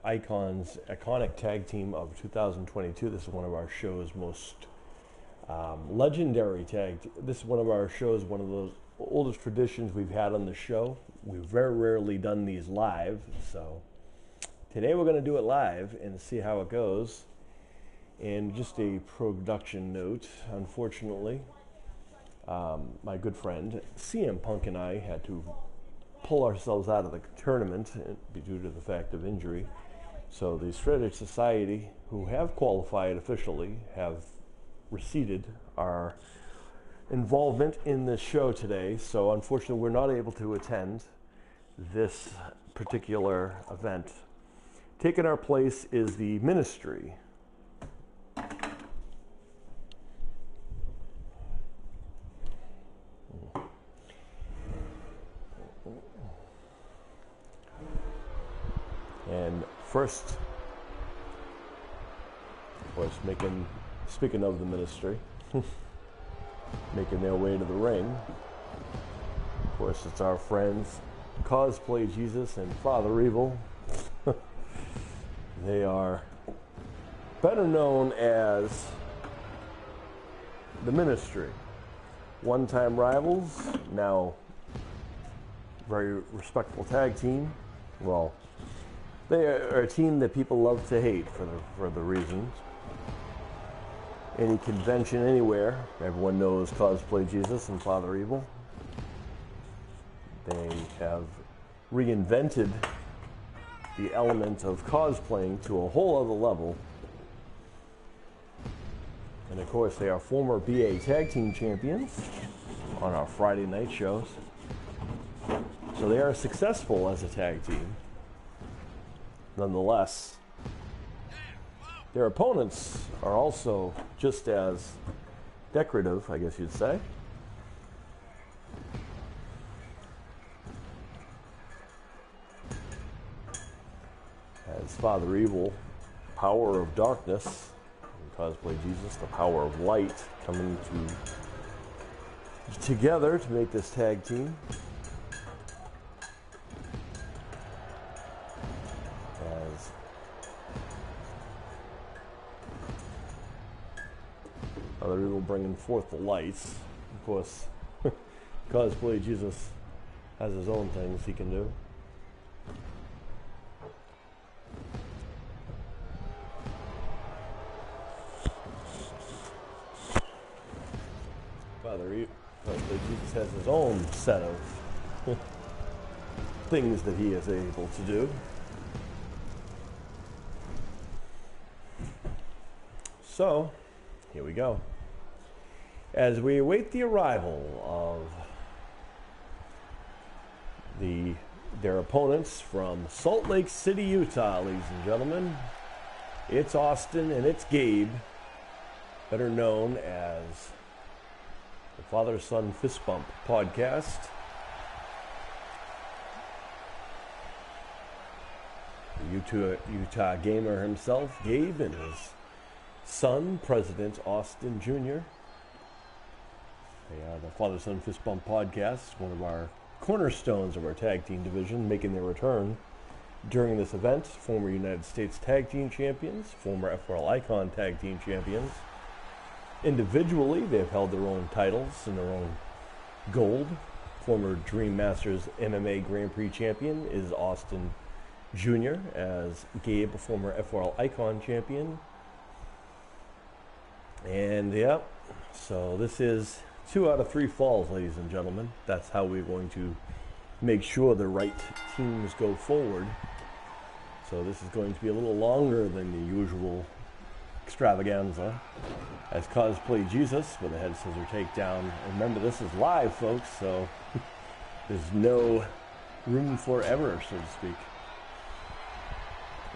Icon's iconic tag team of 2022. This is one of our show's most legendary This is one of our shows, one of those oldest traditions we've had on the show. We've very rarely done these live, so today we're going to do it live and see how it goes. And just a production note, unfortunately, my good friend CM Punk and I had to pull ourselves out of the tournament due to the fact of injury. So the Strategic Society, who have qualified officially, have receded our involvement in this show today. So unfortunately, we're not able to attend this particular event. Taking our place is the ministry. And first, of course, speaking of the ministry, making their way to the ring. Of course, it's our friends, Cosplay Jesus and Father Evil. They are better known as the ministry. One-time rivals, now very respectable tag team. Well, they are a team that people love to hate for the reasons. Any convention anywhere, everyone knows Cosplay Jesus and Father Evil. They have reinvented the element of cosplaying to a whole other level. And of course, they are former BA Tag Team Champions on our Friday night shows. So they are successful as a tag team. Nonetheless, their opponents are also just as decorative, I guess you'd say. As Father Evil, power of darkness, and Cosplay Jesus, the power of light, coming together to make this tag team. Father Evil bringing forth the lights. Of course, Cosplay Jesus has his own things he can do. Cosplay Jesus has his own set of things that he is able to do. So, here we go. As we await the arrival of their opponents from Salt Lake City, Utah, ladies and gentlemen, it's Austin and it's Gabe, better known as the Father-Son Fistbump podcast. The Utah gamer himself, Gabe, and his son, President Austin Jr. They are the Father-Son Fistbump podcast, one of our cornerstones of our tag team division, making their return during this event. Former United States Tag Team Champions, former F4L Icon Tag Team Champions. Individually, they've held their own titles and their own gold. Former Dream Masters MMA Grand Prix champion is Austin Jr., as Gabe, a former F4L Icon champion. And yeah, so this is 2 out of 3 falls, ladies and gentlemen. That's how we're going to make sure the right teams go forward. So this is going to be a little longer than the usual extravaganza. As Cosplay Jesus with a head scissor takedown. And remember, this is live, folks, so there's no room for error, so to speak.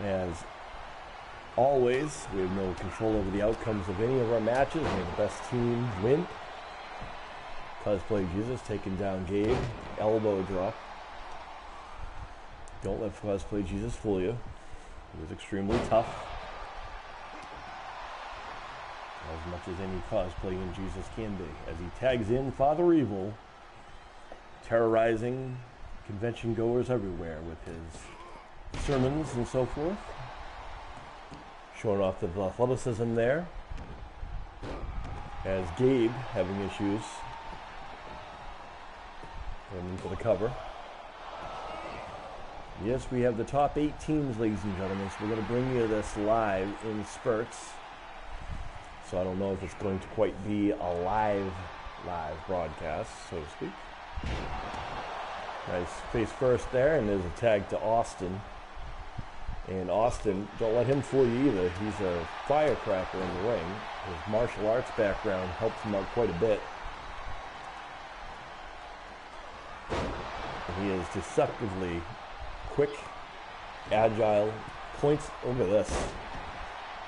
As always, we have no control over the outcomes of any of our matches. May the best team win. Cosplay Jesus taking down Gabe. Elbow drop. Don't let Cosplay Jesus fool you. He was extremely tough. As much as any cosplay in Jesus can be. As he tags in Father Evil, terrorizing convention goers everywhere with his sermons and so forth. Showing off the athleticism there. As Gabe having issues going into the cover. Yes, we have the top 8 teams, ladies and gentlemen, so we're going to bring you this live in spurts. So I don't know if it's going to quite be a live broadcast, so to speak. Nice face first there, and there's a tag to Austin. And Austin, don't let him fool you either. He's a firecracker in the ring. His martial arts background helps him out quite a bit. And he is deceptively quick, agile, points over this,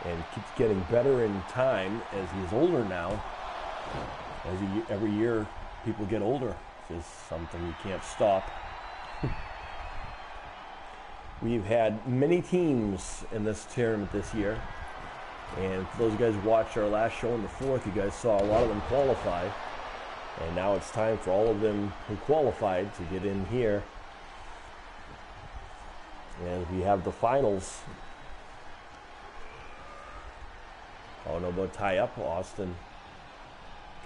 and keeps getting better in time as he's older now. Every year people get older. It's just something you can't stop. We've had many teams in this tournament this year, and for those of you guys who watched our last show on the 4th, you guys saw a lot of them qualify, and now it's time for all of them who qualified to get in here. And we have the finals. Oh, no, but tie up. Austin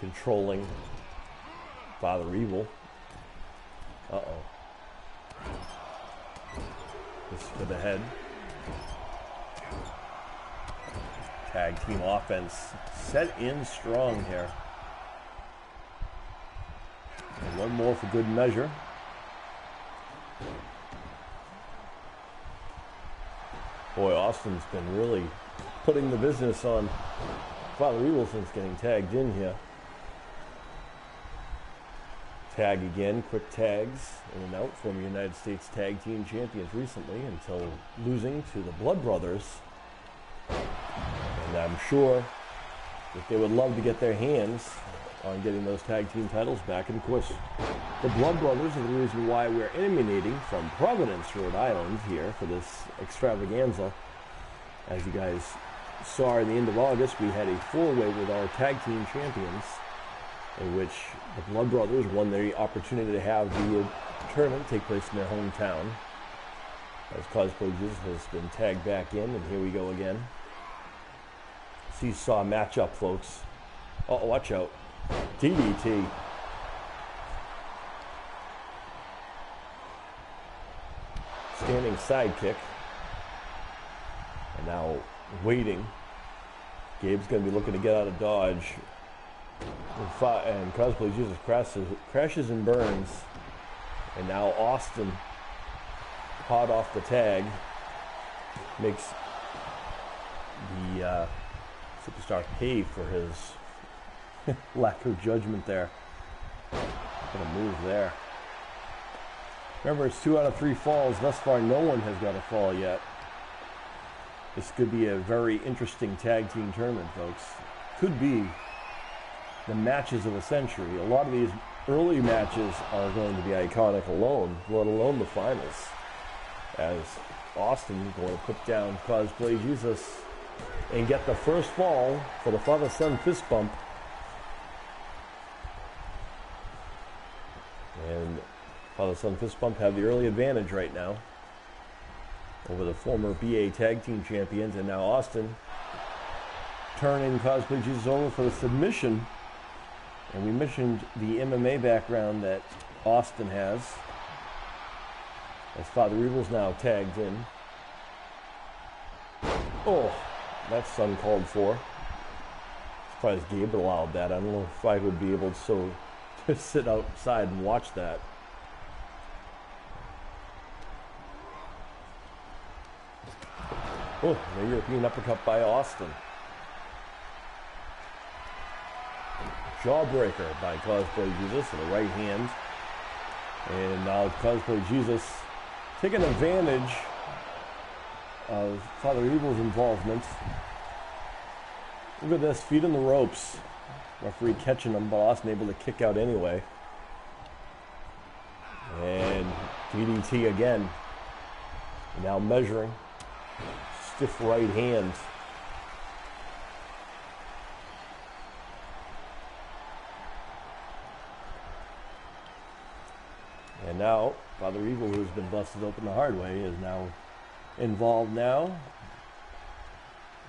controlling Father Evil. Uh-oh. This for the head. Tag team offense set in strong here. And one more for good measure. Boy, Austin's been really putting the business on Father Evil since getting tagged in here. Tag again, quick tags, in and out, former United States Tag Team Champions recently until losing to the Blood Brothers. And I'm sure that they would love to get their hands on getting those tag team titles back. And of course, the Blood Brothers are the reason why we're emanating from Providence, Rhode Island here for this extravaganza. As you guys saw in the end of August, we had a 4-way with our tag team champions, in which the Blood Brothers won the opportunity to have the tournament take place in their hometown. As Cosplay Jesus has been tagged back in, and here we go again. Seesaw matchup, folks. Oh, watch out. DDT. Standing sidekick. And now waiting. Gabe's going to be looking to get out of dodge. And Cosplay Jesus crashes and burns. And now Austin, hot off the tag, makes the superstar pay for his lack of judgment there. Gonna move there. Remember, it's 2 out of 3 falls. Thus far, no one has got a fall yet. This could be a very interesting tag team tournament, folks. Could be the matches of a century. A lot of these early matches are going to be iconic alone, let alone the finals. As Austin going to put down Cosplay Jesus and get the first fall for the father-son fist bump. And father-son fist bump have the early advantage right now over the former BA Tag Team Champions. And now Austin turning Cosplay Jesus over for the submission. And we mentioned the MMA background that Austin has, as Father Evil's now tagged in. Oh, that's uncalled for. Surprised Gabe allowed that. I don't know if I would be able to sit outside and watch that. Oh, the European uppercut by Austin. Jawbreaker by Cosplay Jesus in the right hand. And now Cosplay Jesus taking advantage of Father Evil's involvement. Look at this, feet in the ropes. Referee catching him, but Austin able to kick out anyway. And DDT again. Now measuring. Stiff right hand. And now, Father Evil, who's been busted open the hard way, is now involved now.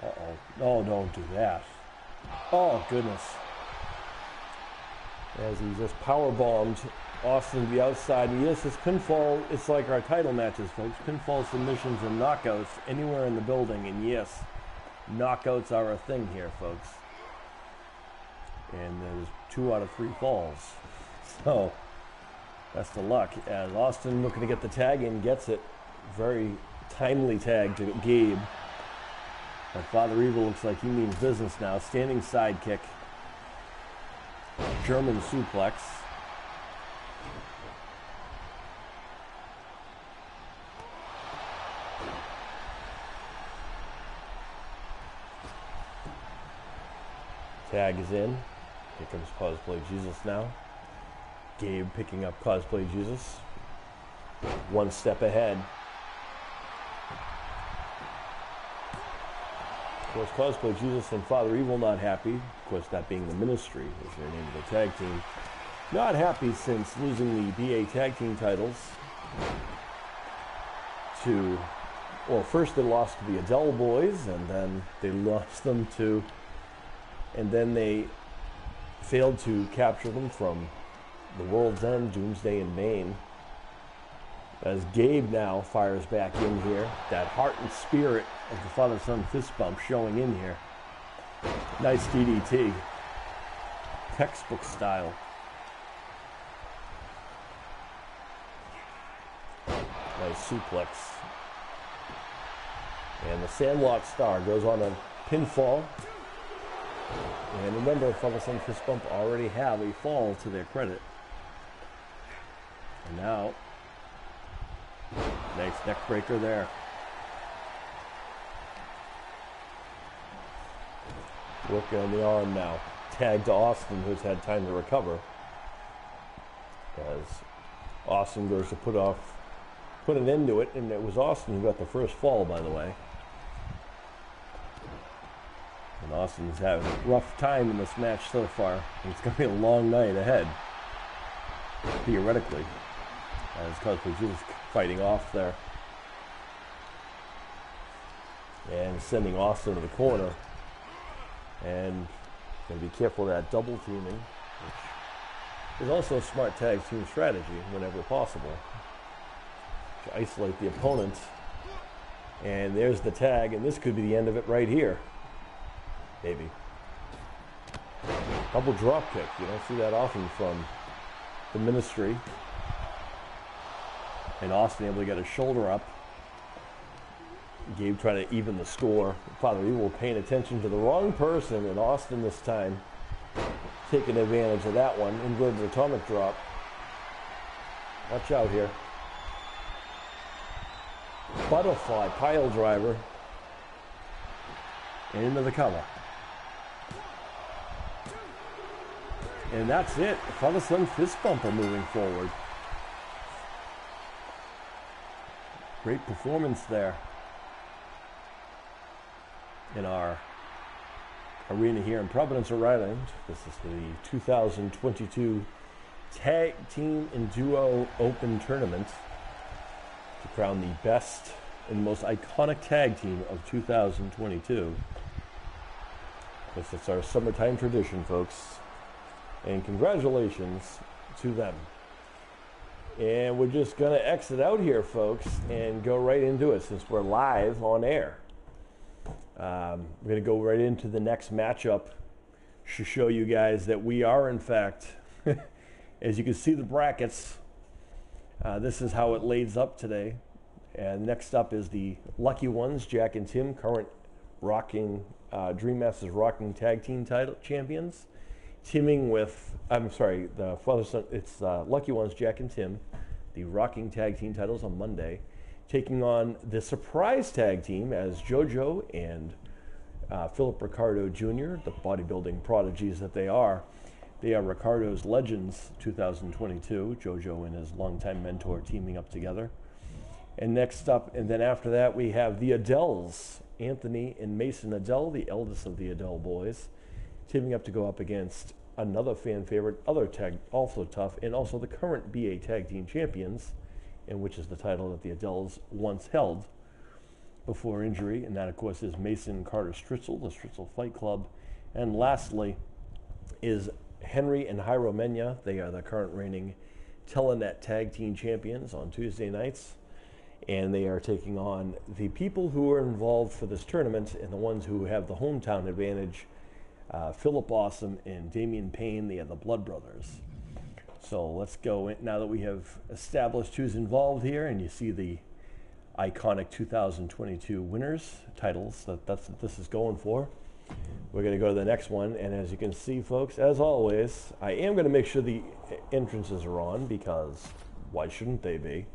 Uh-oh. No, don't do that. Oh, goodness. As he just power bombed Austin to the outside. And yes, this pinfall, it's like our title matches, folks. Pinfall submissions and knockouts anywhere in the building. And yes, knockouts are a thing here, folks. And there's 2 out of 3 falls. So, best of luck. As Austin looking to get the tag in, gets it. Very timely tag to Gabe. But Father Evil looks like he means business now. Standing sidekick. German suplex. Tag is in. Here comes Cosplay Jesus now. Gabe picking up Cosplay Jesus. 1 step ahead. Of course, Cosplay Jesus and Father Evil not happy. Of course, that being the Ministry is their name of the tag team. Not happy since losing the BA tag team titles to, well, first they lost to the Adele Boys, and then they lost them to, and then they failed to capture them from the World's End, Doomsday and Bane. As Gabe now fires back in here, that heart and spirit of the father-son fist bump showing in here. Nice DDT. Textbook style. Nice suplex. And the Sandlot Star goes on a pinfall. And remember, father-son fist bump already have a fall to their credit. And now, nice neck breaker there. Working on the arm now. Tag to Austin, who's had time to recover. As Austin goes to put an end to it, and it was Austin who got the first fall, by the way. And Austin's having a rough time in this match so far. It's going to be a long night ahead, theoretically. As Cosplay Jesus fighting off there. And sending Austin to the corner. And going to be careful of that double teaming, which is also a smart tag team strategy whenever possible. To isolate the opponent. And there's the tag, and this could be the end of it right here. Maybe. Double drop kick. You don't see that often from the Ministry. And Austin able to get his shoulder up. Gabe trying to even the score. Father Evil paying attention to the wrong person, and Austin this time taking advantage of that one. Inverted atomic drop. Watch out here. Butterfly pile driver. And into the cover. And that's it. Father-son fist bumper moving forward. Great performance there in our arena here in Providence, Rhode Island. This is the 2022 Tag Team and Duo Open Tournament to crown the best and most iconic tag team of 2022. This is our summertime tradition, folks. And congratulations to them. And we're just going to exit out here, folks, and go right into it since we're live on air. We're going to go right into the next matchup to show you guys that we are, in fact, as you can see the brackets, this is how it lays up today. And next up is the Lucky Ones, Jack and Tim, current rocking Dream Masters Rocking Tag Team title champions. Teaming with, the father-son, it's Lucky Ones, Jack and Tim, the Rocking Tag Team titles on Monday, taking on the Surprise Tag Team as JoJo and Philip Ricardo Jr., the bodybuilding prodigies that they are. They are Ricardo's Legends 2022, JoJo and his longtime mentor teaming up together. And next up, and then after that, we have the Adeles, Anthony and Mason Adele, the eldest of the Adele boys, teaming up to go up against another fan favorite, other tag, also tough, and also the current BA Tag Team Champions, and which is the title that the Adeles once held. before injury, and that, of course, is Mason Carter Stritzel, the Stritzel Fight Club. And lastly is Henry and Jairo Mena. They are the current reigning Telenet Tag Team Champions on Tuesday nights, and they are taking on the people who are involved for this tournament and the ones who have the hometown advantage, Philip Awesome and Damian Payne. They are the Blood Brothers. So let's go in, now that we have established who's involved here, and you see the iconic 2022 winners titles. That's what this is going for. We're going to go to the next one, and as you can see, folks, as always, I am going to make sure the entrances are on, because why shouldn't they be?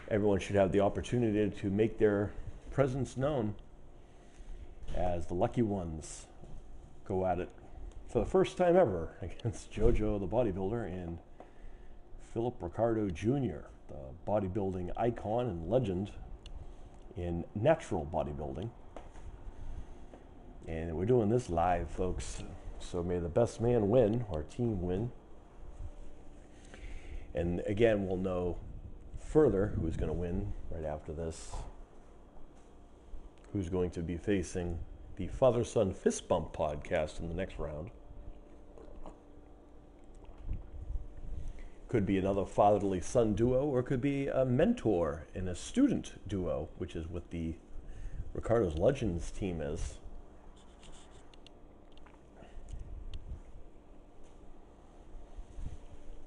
Everyone should have the opportunity to make their presence known as the lucky ones go at it for the first time ever against JoJo the bodybuilder and Philip Ricardo Jr., the bodybuilding icon and legend in natural bodybuilding. And we're doing this live, folks, so may the best man win, or team win. And again, we'll know further who's going to win right after this, who's going to be facing the Father-Son Fistbump podcast in the next round. Could be another fatherly son duo, or it could be a mentor and a student duo, which is what the Ricardo's Legends team is.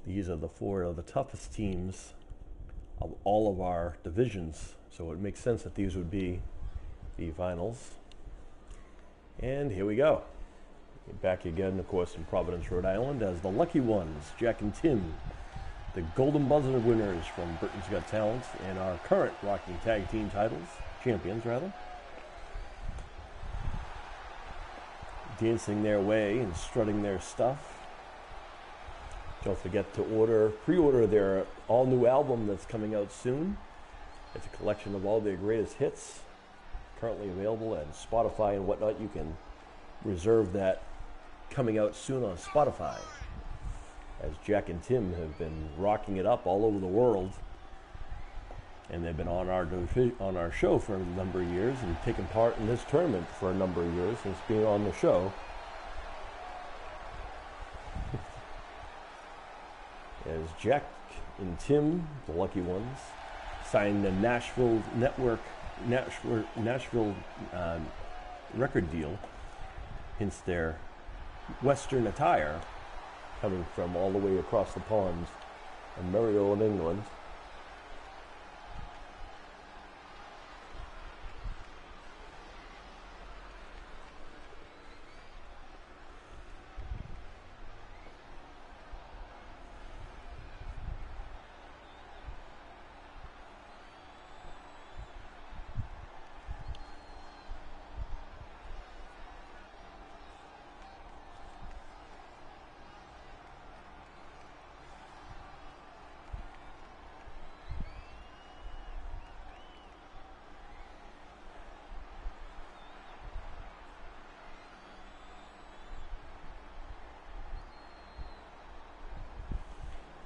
These are the four of the toughest teams of all of our divisions, so it makes sense that these would be the finals. And here we go. Back again, of course, in Providence, Rhode Island, as the lucky ones, Jack and Tim, the Golden Buzzer winners from Britain's Got Talent, and our current Rocking Tag Team titles, champions rather, dancing their way and strutting their stuff. Don't forget to pre-order their all-new album that's coming out soon. It's a collection of all their greatest hits, currently available at Spotify and whatnot. You can reserve that coming out soon on Spotify, as Jack and Tim have been rocking it up all over the world, and they've been on our show for a number of years and taken part in this tournament for a number of years since being on the show. As Jack and Tim, the lucky ones, signed the Nashville record deal, hence their Western attire, coming from all the way across the pond in merry old England.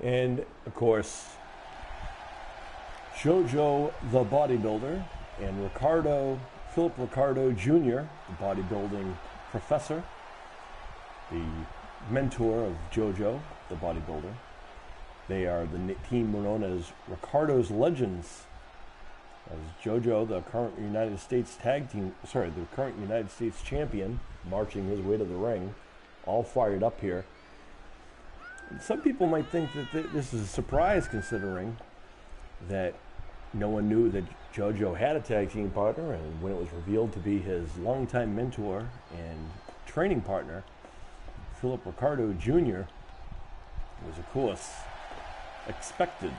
And, of course, JoJo the bodybuilder and Philip Ricardo Jr., the bodybuilding professor, the mentor of JoJo the bodybuilder. They are the team known as Ricardo's Legends, as JoJo, the current United States champion, marching his way to the ring, all fired up here. Some people might think that this is a surprise, considering that no one knew that JoJo had a tag team partner, and when it was revealed to be his longtime mentor and training partner, Philip Ricardo Jr., was, of course, expected.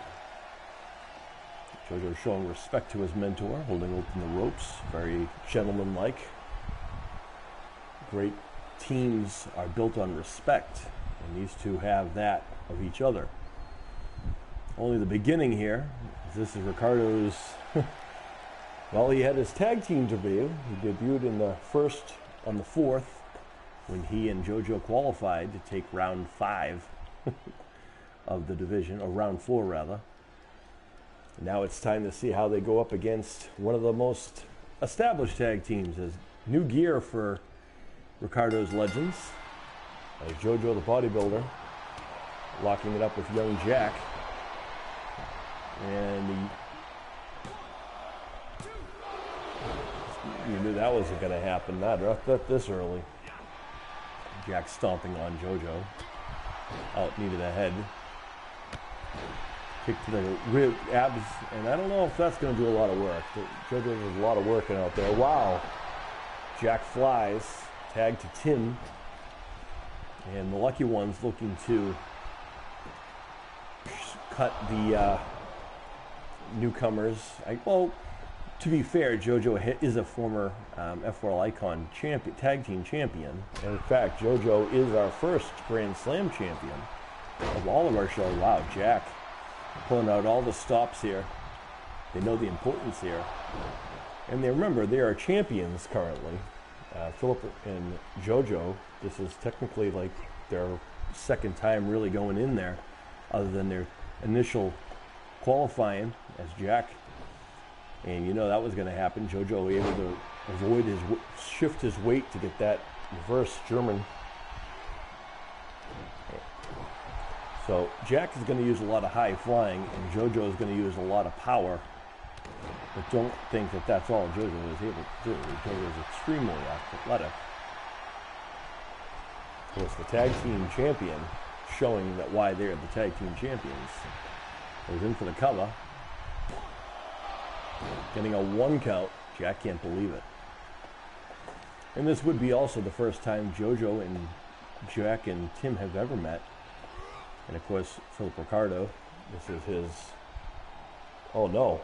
JoJo showing respect to his mentor, holding open the ropes, very gentlemanlike. Great teams are built on respect, and these two have that of each other. Only the beginning here. This is Ricardo's, well, he had his tag team debut. He debuted on the 4th, when he and JoJo qualified to take round 5 of the division, or round 4 rather. Now it's time to see how they go up against one of the most established tag teams. As new gear for Ricardo's Legends. As JoJo the bodybuilder locking it up with young Jack. And you knew that wasn't going to happen, not this early. Jack stomping on JoJo. Out knee to the head. Kick to the rib, abs, and I don't know if that's going to do a lot of work. JoJo does a lot of working out there. Wow. Jack flies. Tag to Tim. And the Lucky Ones looking to cut the newcomers. Well, to be fair, JoJo is a former F4L Icon tag team champion. And in fact, JoJo is our first Grand Slam champion of all of our shows. Wow, Jack pulling out all the stops here. They know the importance here. And they remember, they are champions currently. Philip and JoJo, this is technically like their second time really going in there, other than their initial qualifying as Jack. And you know that was going to happen. JoJo able to avoid shift his weight to get that reverse German. So Jack is going to use a lot of high flying, and JoJo is going to use a lot of power. But don't think that that's all JoJo is able to do. JoJo is extremely athletic. Of course, the tag team champion, showing that why they're the tag team champions. Goes in for the cover. Getting a 1 count. Jack can't believe it. And this would be also the first time JoJo and Jack and Tim have ever met. And of course, Philip Ricardo, this is his, oh no.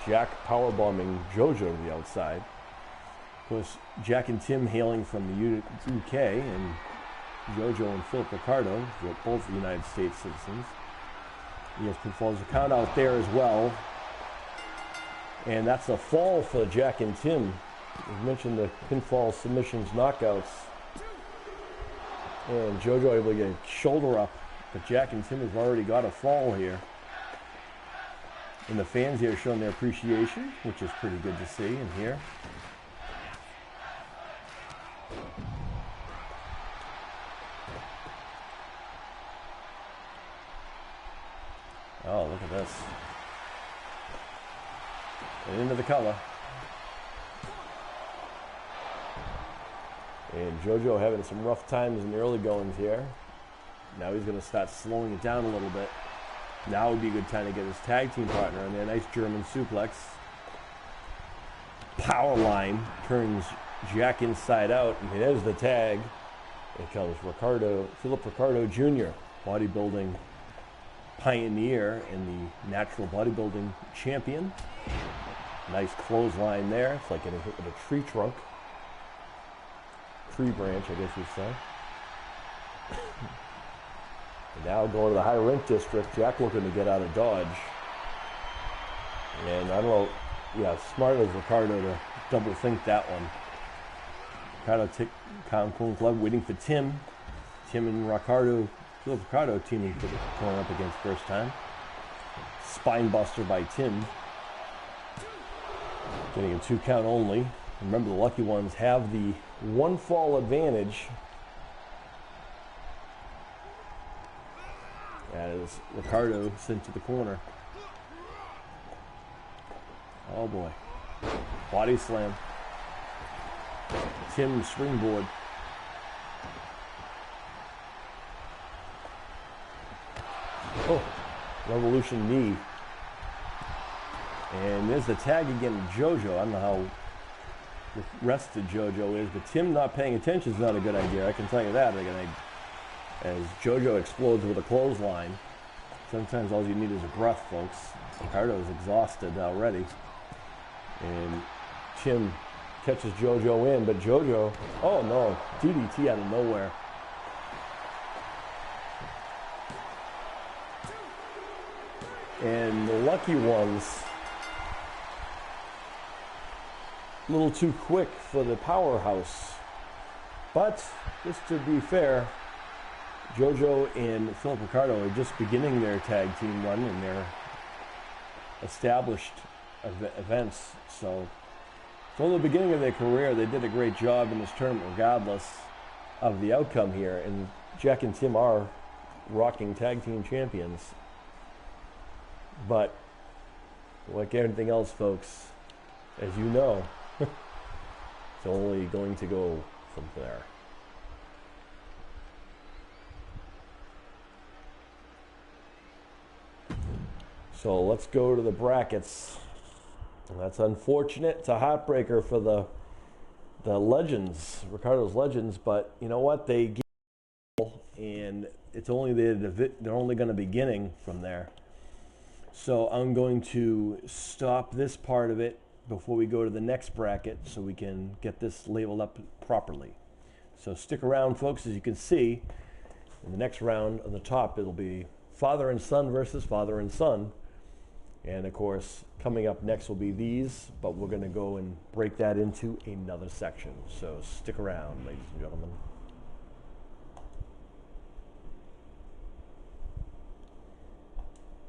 Jack powerbombing JoJo to the outside. Of course, Jack and Tim hailing from the UK, and JoJo and Philip Ricardo, both United States citizens. Yes, pinfalls a count out there as well. And that's a fall for Jack and Tim. We mentioned the pinfall submissions knockouts. And JoJo able to get a shoulder up, but Jack and Tim have already got a fall here. And the fans here showing their appreciation, which is pretty good to see and hear. Oh, look at this. And into the cover. And JoJo having some rough times in the early goings here. Now he's going to start slowing it down a little bit. Now would be a good time to get his tag team partner in there. Nice German suplex. Power line turns Jack inside out, and there's the tag. It comes Philip Ricardo Jr., bodybuilding pioneer and the natural bodybuilding champion. Nice clothesline there. It's like getting hit with a tree trunk. Tree branch, I guess you'd say. And now going to the high rent district, Jack looking to get out of Dodge. And I don't know, yeah, smart of Ricardo to double think that one. Ricardo cool club waiting for Tim. Tim and Philip Ricardo teaming for going up against first time. Spine buster by Tim. Getting a 2 count only. Remember, the Lucky Ones have the 1 fall advantage. As Ricardo sent to the corner. Oh boy. Body slam. Tim springboard. Oh, revolution knee. And there's the tag again with JoJo. I don't know how rested JoJo is, but Tim not paying attention is not a good idea. I can tell you that. As JoJo explodes with a clothesline. Sometimes all you need is a breath, folks. Ricardo is exhausted already. And Tim catches JoJo in, but JoJo, oh no, DDT out of nowhere. And the Lucky Ones, a little too quick for the powerhouse. But, just to be fair, JoJo and Philip Ricardo are just beginning their tag team run, and they're established events. So from the beginning of their career, they did a great job in this tournament regardless of the outcome here. And Jack and Tim are rocking tag team champions. But like everything else, folks, as you know, it's only going to go from there. So let's go to the brackets. And that's unfortunate. It's a heartbreaker for the legends, Ricardo's legends. But you know what? They get, and it's only they're only going to be beginning from there. So I'm going to stop this part of it before we go to the next bracket, so we can get this labeled up properly. So stick around, folks. As you can see, in the next round on the top, it'll be father and son versus father and son. And of course, coming up next will be these, but we're going to go and break that into another section. So stick around, ladies and gentlemen.